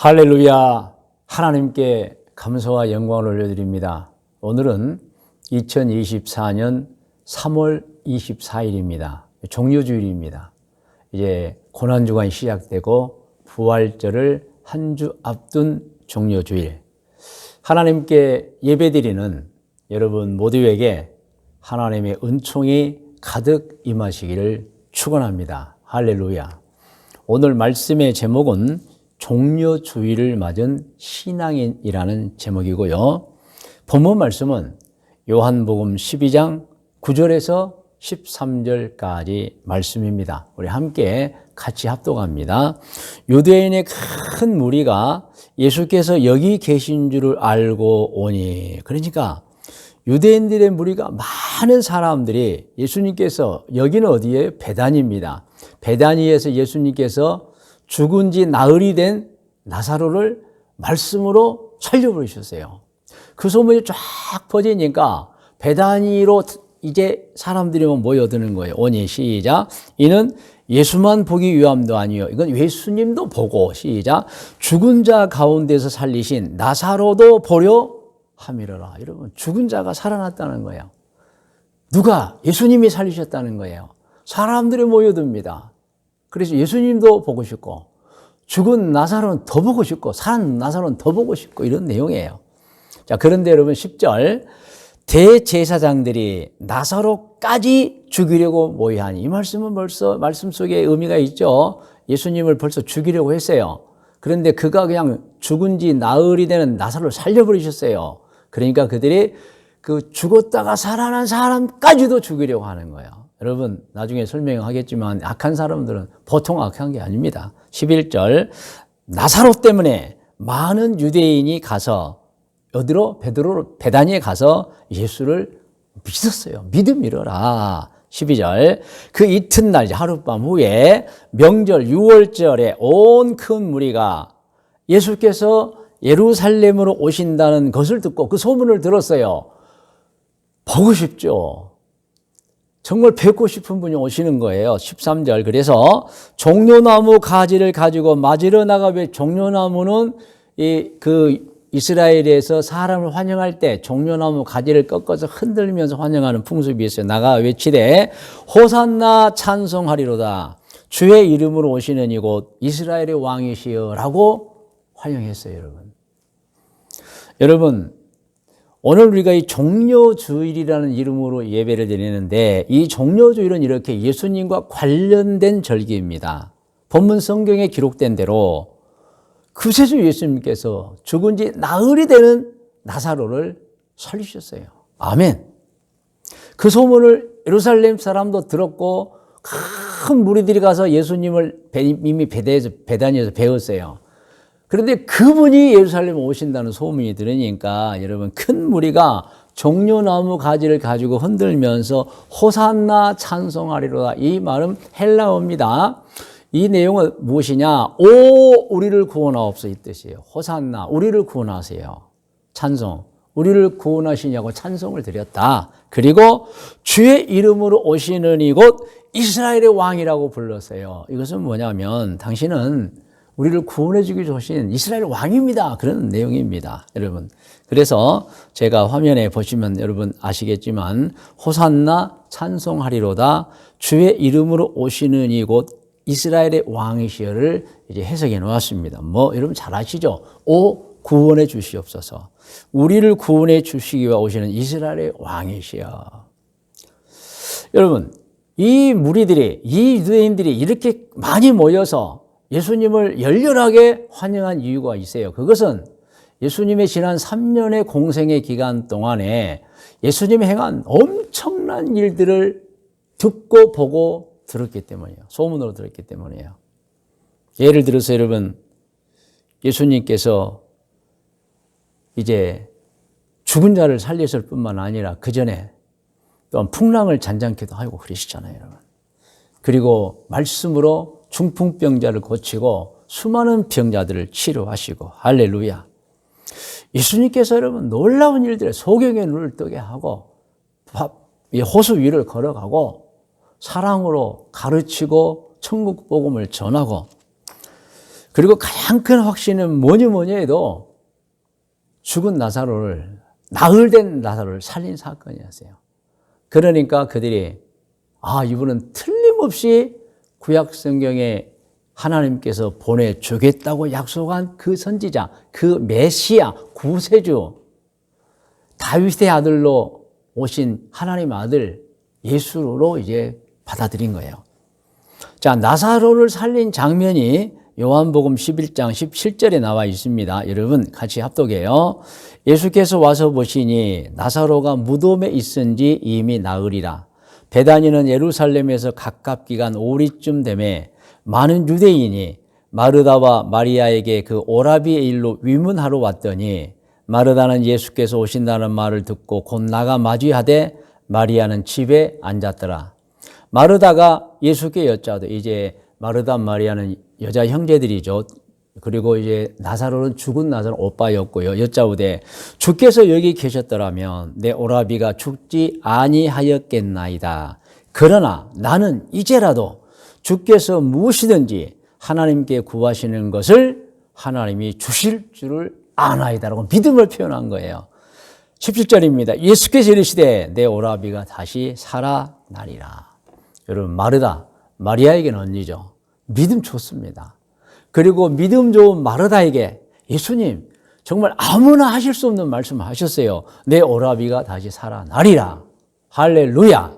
할렐루야. 하나님께 감사와 영광을 올려드립니다. 오늘은 2024년 3월 24일입니다. 종료주일입니다. 이제 고난주간이 시작되고 부활절을 한 주 앞둔 종료주일. 하나님께 예배드리는 여러분 모두에게 하나님의 은총이 가득 임하시기를 축원합니다. 할렐루야. 오늘 말씀의 제목은 종료주일을 맞은 신앙인이라는 제목이고요. 본문 말씀은 요한복음 12장 9절에서 13절까지 말씀입니다. 우리 함께 같이 합독합니다. 유대인의 큰 무리가 예수께서 여기 계신 줄을 알고 오니, 그러니까 유대인들의 무리가 많은 사람들이 예수님께서, 여기는 어디예요? 베다니입니다. 베다니에서 예수님께서 죽은 지 나흘이 된 나사로를 말씀으로 살려버리셨어요. 그 소문이 쫙 퍼지니까 베다니로 이제 사람들이 모여드는 거예요. 오니 시작. 이는 예수만 보기 위함도 아니요. 이건 예수님도 보고 시작. 죽은 자 가운데서 살리신 나사로도 보려 함이로라. 여러분, 죽은 자가 살아났다는 거예요. 누가? 예수님이 살리셨다는 거예요. 사람들이 모여듭니다. 그래서 예수님도 보고 싶고, 죽은 나사로는 더 보고 싶고, 산 나사로는 더 보고 싶고, 이런 내용이에요. 자, 그런데 여러분 10절, 대제사장들이 나사로까지 죽이려고 모여하니, 이 말씀은 벌써 말씀 속에 의미가 있죠. 예수님을 벌써 죽이려고 했어요. 그런데 그가 그냥 죽은 지 나흘이 되는 나사로를 살려버리셨어요. 그러니까 그들이 그 죽었다가 살아난 사람까지도 죽이려고 하는 거예요. 여러분, 나중에 설명하겠지만 악한 사람들은 보통 악한 게 아닙니다. 11절, 나사로 때문에 많은 유대인이 가서 어디로? 베다니에 가서 예수를 믿었어요. 믿음이로라. 12절, 그 이튿날 하룻밤 후에 명절 6월절에 온 큰 무리가 예수께서 예루살렘으로 오신다는 것을 듣고 그 소문을 들었어요. 보고 싶죠. 정말 뵙고 싶은 분이 오시는 거예요. 13절, 그래서 종려나무 가지를 가지고 맞으러 나가. 왜? 종려나무는 이스라엘에서 사람을 환영할 때 종려나무 가지를 꺾어서 흔들면서 환영하는 풍습이 있어요. 나가 외치되 호산나 찬송하리로다. 주의 이름으로 오시는 이곳 이스라엘의 왕이시여 라고 환영했어요. 여러분, 오늘 우리가 이 종료주일이라는 이름으로 예배를 드리는데, 이 종료주일은 이렇게 예수님과 관련된 절기입니다. 본문 성경에 기록된 대로 구세주 예수님께서 죽은 지 나흘이 되는 나사로를 살리셨어요. 아멘. 그 소문을 예루살렘 사람도 들었고 큰 무리들이 가서 예수님을 이미 베다니에서 배웠어요. 그런데 그분이 예루살렘에 오신다는 소문이 들으니까 여러분, 큰 무리가 종려나무 가지를 가지고 흔들면서 호산나 찬송하리로다. 이 말은 헬라어입니다. 이 내용은 무엇이냐? 오, 우리를 구원하옵소서, 이 뜻이에요. 호산나, 우리를 구원하세요. 찬송, 우리를 구원하시냐고 찬송을 드렸다. 그리고 주의 이름으로 오시는 이곳 이스라엘의 왕이라고 불렀어요. 이것은 뭐냐면 당신은 우리를 구원해 주기 좋으신 이스라엘 왕입니다. 그런 내용입니다. 여러분, 그래서 제가 화면에 보시면 여러분 아시겠지만 호산나 찬송하리로다. 주의 이름으로 오시는 이곳 이스라엘의 왕이시여를 이제 해석해 놓았습니다. 여러분 잘 아시죠? 오, 구원해 주시옵소서. 우리를 구원해 주시기 위해 오시는 이스라엘의 왕이시여. 여러분, 이 무리들이, 이 유대인들이 이렇게 많이 모여서 예수님을 열렬하게 환영한 이유가 있어요. 그것은 예수님의 지난 3년의 공생의 기간 동안에 예수님이 행한 엄청난 일들을 듣고 보고 들었기 때문이에요. 소문으로 들었기 때문이에요. 예를 들어서 여러분, 예수님께서 이제 죽은 자를 살렸을 뿐만 아니라 그 전에 또한 풍랑을 잔잔케도 하고 그러시잖아요, 여러분. 그리고 말씀으로 중풍병자를 고치고 수많은 병자들을 치료하시고, 할렐루야. 예수님께서 여러분 놀라운 일들에 소경의 눈을 뜨게 하고 호수 위를 걸어가고 사랑으로 가르치고 천국 복음을 전하고, 그리고 가장 큰 확신은 뭐니 해도 죽은 나사로를, 나흘된 나사로를 살린 사건이었어요. 그러니까 그들이 이분은 틀림없이 구약 성경에 하나님께서 보내주겠다고 약속한 그 선지자, 그 메시아, 구세주, 다윗의 아들로 오신 하나님 아들 예수로 이제 받아들인 거예요. 자, 나사로를 살린 장면이 요한복음 11장 17절에 나와 있습니다. 여러분 같이 합독해요. 예수께서 와서 보시니 나사로가 무덤에 있은지 이미 나으리라. 베다니는 예루살렘에서 가깝기간 오리쯤 되매 많은 유대인이 마르다와 마리아에게 그 오라비의 일로 위문하러 왔더니 마르다는 예수께서 오신다는 말을 듣고 곧 나가 맞이하되 마리아는 집에 앉았더라. 마르다가 예수께 여짜오되, 이제 마르다 마리아는 여자 형제들이죠. 그리고 이제 나사로는 죽은 나사로 오빠였고요. 여짜오되 주께서 여기 계셨더라면 내 오라비가 죽지 아니하였겠나이다. 그러나 나는 이제라도 주께서 무엇이든지 하나님께 구하시는 것을 하나님이 주실 줄을 아나이다라고 믿음을 표현한 거예요. 17절입니다. 예수께서 이르시되 내 오라비가 다시 살아나리라. 여러분, 마르다, 마리아에게는 언니죠. 믿음 좋습니다. 그리고 믿음 좋은 마르다에게 예수님 정말 아무나 하실 수 없는 말씀을 하셨어요. 내 오라비가 다시 살아나리라. 할렐루야.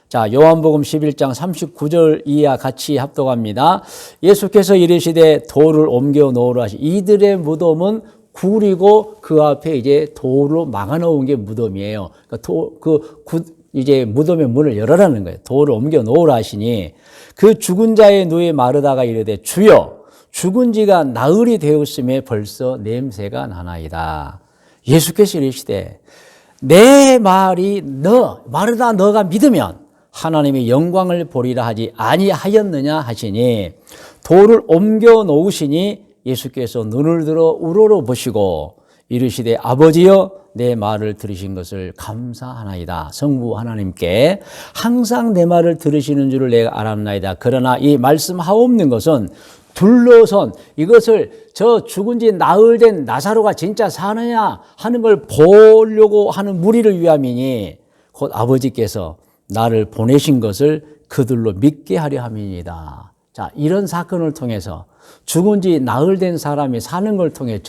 자, 요한복음 11장 39절 이하 같이 합독합니다. 예수께서 이르시되 돌을 옮겨 놓으라 하시. 이들의 무덤은 굴이고 그 앞에 이제 돌로 막아놓은 게 무덤이에요. 그러니까 이제 무덤의 문을 열어라는 거예요. 돌을 옮겨 놓으라 하시니 그 죽은 자의 누이 마르다가 이르되 주여 죽은 지가 나흘이 되었음에 벌써 냄새가 나나이다. 예수께서 이르시되 내 말이 마르다 너가 믿으면 하나님의 영광을 보리라 하지 아니하였느냐 하시니 돌을 옮겨 놓으시니 예수께서 눈을 들어 우러러 보시고 이르시되 아버지여 내 말을 들으신 것을 감사하나이다. 성부 하나님께 항상 내 말을 들으시는 줄을 내가 알았나이다. 그러나 이 말씀하옵는 것은 둘러선 이것을 저 죽은 지 나흘 된 나사로가 진짜 사느냐 하는 걸 보려고 하는 무리를 위함이니 곧 아버지께서 나를 보내신 것을 그들로 믿게 하려 함이니이다. 자, 이런 사건을 통해서 죽은 지 나흘 된 사람이 사는 걸 통해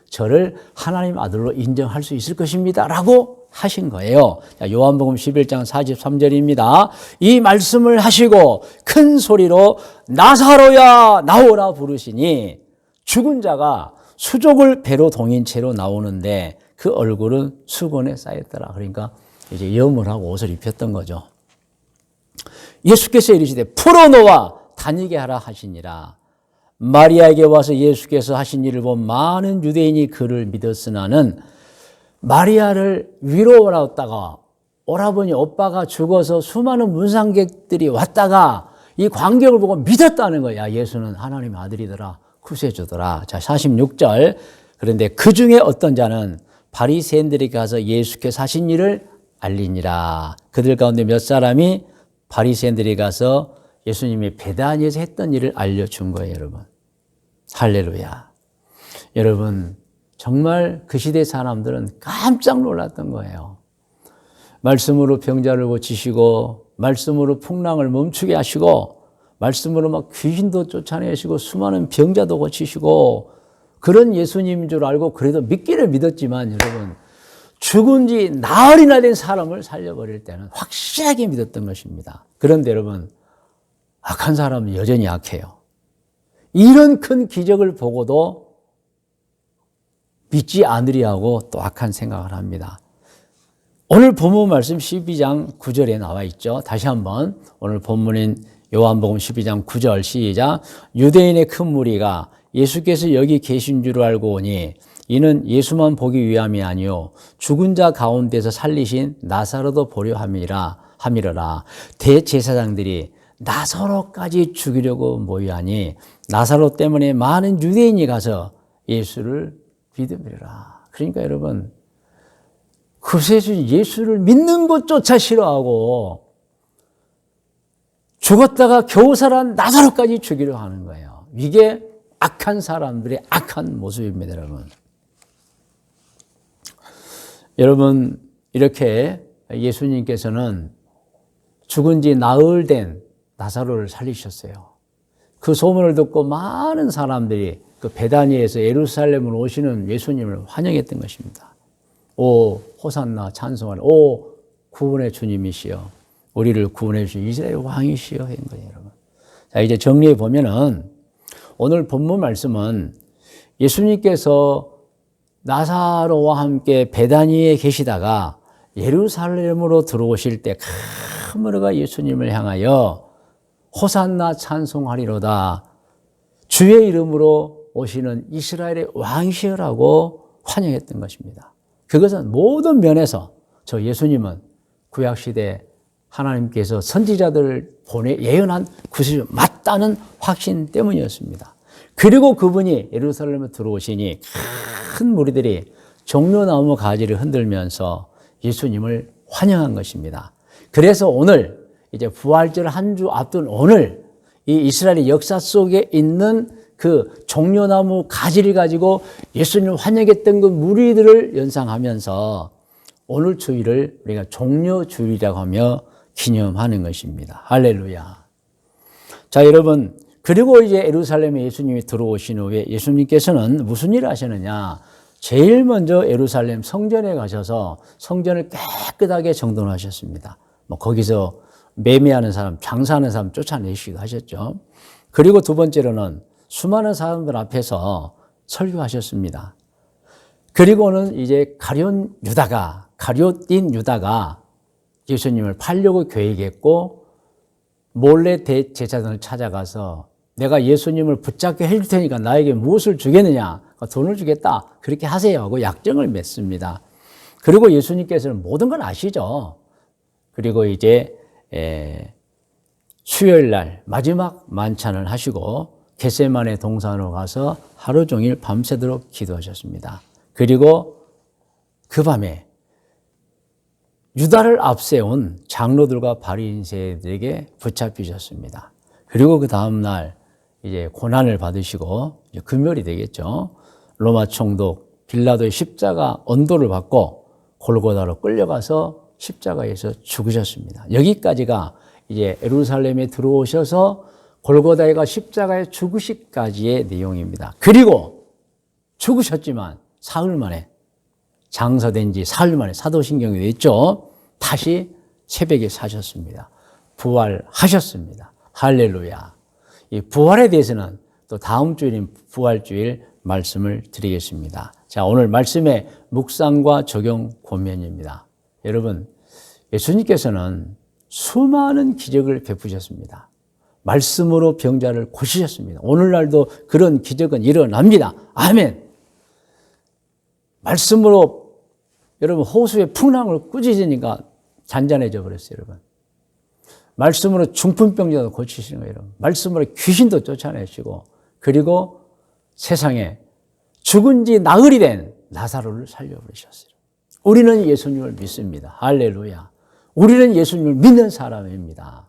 저를 하나님 아들로 인정할 수 있을 것입니다 라고 하신 거예요. 자, 요한복음 11장 43절입니다. 이 말씀을 하시고 큰 소리로 나사로야 나오라 부르시니 죽은 자가 수족을 배로 동인 채로 나오는데 그 얼굴은 수건에 쌓였더라. 그러니까 이제 염을 하고 옷을 입혔던 거죠. 예수께서 이르시되 풀어놓아 다니게 하라 하시니라. 마리아에게 와서 예수께서 하신 일을 본 많은 유대인이 그를 믿었으나는 마리아를 위로하다가 오라버니 오빠가 죽어서 수많은 문상객들이 왔다가 이 광경을 보고 믿었다는 거야. 예수는 하나님의 아들이더라. 구세주더라. 자, 46절. 그런데 그 중에 어떤 자는 바리새인들에게 가서 예수께서 하신 일을 알리니라. 그들 가운데 몇 사람이 바리새인들이 가서 예수님이 베다니에서 했던 일을 알려준 거예요, 여러분. 할렐루야. 여러분, 정말 그 시대 사람들은 깜짝 놀랐던 거예요. 말씀으로 병자를 고치시고, 말씀으로 풍랑을 멈추게 하시고, 말씀으로 막 귀신도 쫓아내시고, 수많은 병자도 고치시고, 그런 예수님인 줄 알고 그래도 믿기를 믿었지만, 여러분, 죽은 지 나흘이나 된 사람을 살려버릴 때는 확실하게 믿었던 것입니다. 그런데 여러분, 악한 사람은 여전히 악해요. 이런 큰 기적을 보고도 믿지 않으리하고 또 악한 생각을 합니다. 오늘 본문 말씀 12장 9절에 나와 있죠. 다시 한번 오늘 본문인 요한복음 12장 9절 시작. 유대인의 큰 무리가 예수께서 여기 계신 줄 알고 오니 이는 예수만 보기 위함이 아니요 죽은 자 가운데서 살리신 나사로도 보려 함이러라. 대제사장들이 나사로까지 죽이려고 모이하니 나사로 때문에 많은 유대인이 가서 예수를 믿음이라. 그러니까 여러분, 구세주 예수를 믿는 것조차 싫어하고 죽었다가 겨우 살아난 나사로까지 죽이려 하는 거예요. 이게 악한 사람들의 악한 모습입니다, 여러분. 여러분, 이렇게 예수님께서는 죽은 지 나흘 된 나사로를 살리셨어요. 그 소문을 듣고 많은 사람들이 그 베다니에서 예루살렘으로 오시는 예수님을 환영했던 것입니다. 오 호산나 찬송하라. 오 구원의 주님이시여, 우리를 구원해 주신 이스라엘 왕이시여 한 거예요, 여러분. 자, 이제 정리해 보면은 오늘 본문 말씀은 예수님께서 나사로와 함께 베다니에 계시다가 예루살렘으로 들어오실 때 카메라가 예수님을 향하여 호산나 찬송하리로다, 주의 이름으로 오시는 이스라엘의 왕이시라고 환영했던 것입니다. 그것은 모든 면에서 저 예수님은 구약시대 하나님께서 선지자들을 보내 예언한 구세주 맞다는 확신 때문이었습니다. 그리고 그분이 예루살렘에 들어오시니 큰 무리들이 종려나무 가지를 흔들면서 예수님을 환영한 것입니다. 그래서 오늘 이제 부활절 한 주 앞둔 오늘 이 이스라엘의 역사 속에 있는 그 종려나무 가지를 가지고 예수님을 환영했던 그 무리들을 연상하면서 오늘 주일을 우리가 종려주일이라고 하며 기념하는 것입니다. 할렐루야. 자, 여러분, 그리고 이제 예루살렘에 예수님이 들어오신 후에 예수님께서는 무슨 일을 하시느냐? 제일 먼저 예루살렘 성전에 가셔서 성전을 깨끗하게 정돈하셨습니다. 뭐 거기서 매매하는 사람, 장사하는 사람 쫓아내시기도 하셨죠. 그리고 두 번째로는 수많은 사람들 앞에서 설교하셨습니다. 그리고는 이제 가룟 유다가 예수님을 팔려고 계획했고 몰래 대제사장을 찾아가서 내가 예수님을 붙잡게 해줄 테니까 나에게 무엇을 주겠느냐? 돈을 주겠다. 그렇게 하세요 하고 약정을 맺습니다. 그리고 예수님께서는 모든 걸 아시죠. 그리고 이제 수요일 날 마지막 만찬을 하시고 겟세마네 동산으로 가서 하루 종일 밤새도록 기도하셨습니다. 그리고 그 밤에 유다를 앞세운 장로들과 바리새인들에게 붙잡히셨습니다. 그리고 그 다음 날 이제 고난을 받으시고 이제 금요일이 되겠죠. 로마 총독 빌라도의 십자가 언도를 받고 골고다로 끌려가서 십자가에서 죽으셨습니다. 여기까지가 이제 예루살렘에 들어오셔서 골고다에가 십자가에 죽으시기까지의 내용입니다. 그리고 죽으셨지만 사흘 만에, 장사된 지 사흘 만에, 사도신경에 있죠. 다시 새벽에 사셨습니다. 부활하셨습니다. 할렐루야. 이 부활에 대해서는 또 다음 주일인 부활주일 말씀을 드리겠습니다. 자, 오늘 말씀의 묵상과 적용 권면입니다. 여러분, 예수님께서는 수많은 기적을 베푸셨습니다. 말씀으로 병자를 고치셨습니다. 오늘날도 그런 기적은 일어납니다. 아멘. 말씀으로 여러분 호수의 풍랑을 꾸짖으니까 잔잔해져 버렸어요, 여러분. 말씀으로 중풍병자도 고치시는 거예요, 여러분. 말씀으로 귀신도 쫓아내시고, 그리고 세상에 죽은 지 나흘이 된 나사로를 살려버리셨어요. 우리는 예수님을 믿습니다. 할렐루야. 우리는 예수님을 믿는 사람입니다.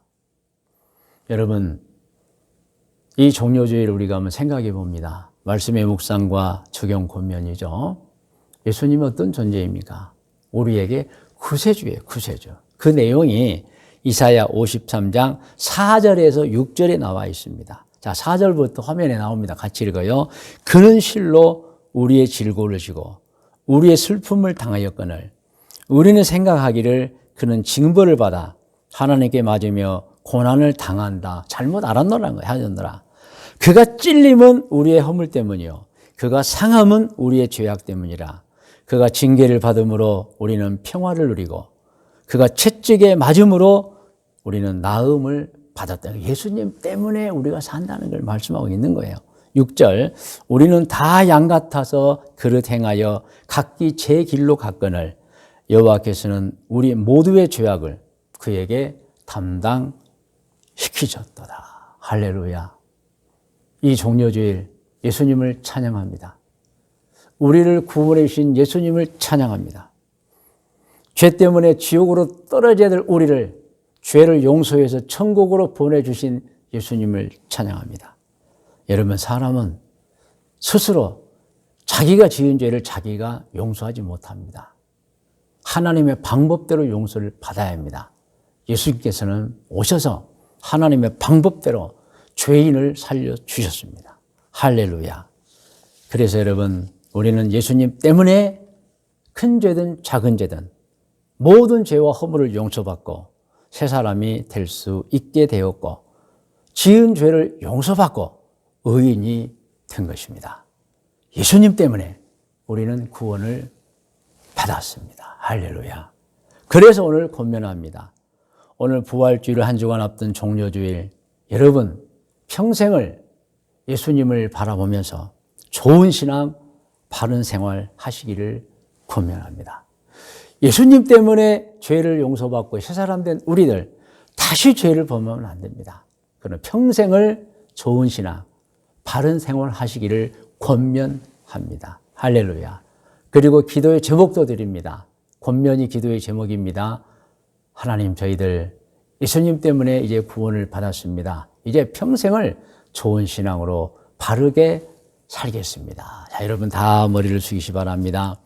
여러분, 이 종료주의를 우리가 한번 생각해 봅니다. 말씀의 묵상과 적용 권면이죠. 예수님은 어떤 존재입니까? 우리에게 구세주예요, 구세주. 그 내용이 이사야 53장 4절에서 6절에 나와 있습니다. 자, 4절부터 화면에 나옵니다. 같이 읽어요. 그는 실로 우리의 질고를 지고 우리의 슬픔을 당하였거늘 우리는 생각하기를 그는 징벌을 받아 하나님께 맞으며 고난을 당한다. 잘못 알았노라는 거예요. 하셨노라. 그가 찔림은 우리의 허물 때문이요 그가 상함은 우리의 죄악 때문이라. 그가 징계를 받음으로 우리는 평화를 누리고 그가 채찍에 맞음으로 우리는 나음을 받았다. 예수님 때문에 우리가 산다는 걸 말씀하고 있는 거예요. 6절 우리는 다 양 같아서 그릇 행하여 각기 제 길로 갔거늘 여호와께서는 우리 모두의 죄악을 그에게 담당시키셨도다. 할렐루야. 이 종료주일 예수님을 찬양합니다. 우리를 구원해 주신 예수님을 찬양합니다. 죄 때문에 지옥으로 떨어져야 될 우리를 죄를 용서해서 천국으로 보내주신 예수님을 찬양합니다. 여러분, 사람은 스스로 자기가 지은 죄를 자기가 용서하지 못합니다. 하나님의 방법대로 용서를 받아야 합니다. 예수님께서는 오셔서 하나님의 방법대로 죄인을 살려주셨습니다. 할렐루야. 그래서 여러분, 우리는 예수님 때문에 큰 죄든 작은 죄든 모든 죄와 허물을 용서받고 새 사람이 될 수 있게 되었고 지은 죄를 용서받고 의인이 된 것입니다. 예수님 때문에 우리는 구원을 받았습니다. 할렐루야. 그래서 오늘 권면합니다. 오늘 부활주일을 한 주간 앞둔 종려주일, 여러분 평생을 예수님을 바라보면서 좋은 신앙, 바른 생활 하시기를 권면합니다. 예수님 때문에 죄를 용서받고 새 사람 된 우리들 다시 죄를 범하면 안 됩니다. 그러나 평생을 좋은 신앙, 바른 생활 하시기를 권면합니다. 할렐루야. 그리고 기도의 제목도 드립니다. 권면이 기도의 제목입니다. 하나님, 저희들 예수님 때문에 이제 구원을 받았습니다. 이제 평생을 좋은 신앙으로 바르게 살겠습니다. 자, 여러분 다 머리를 숙이시 바랍니다.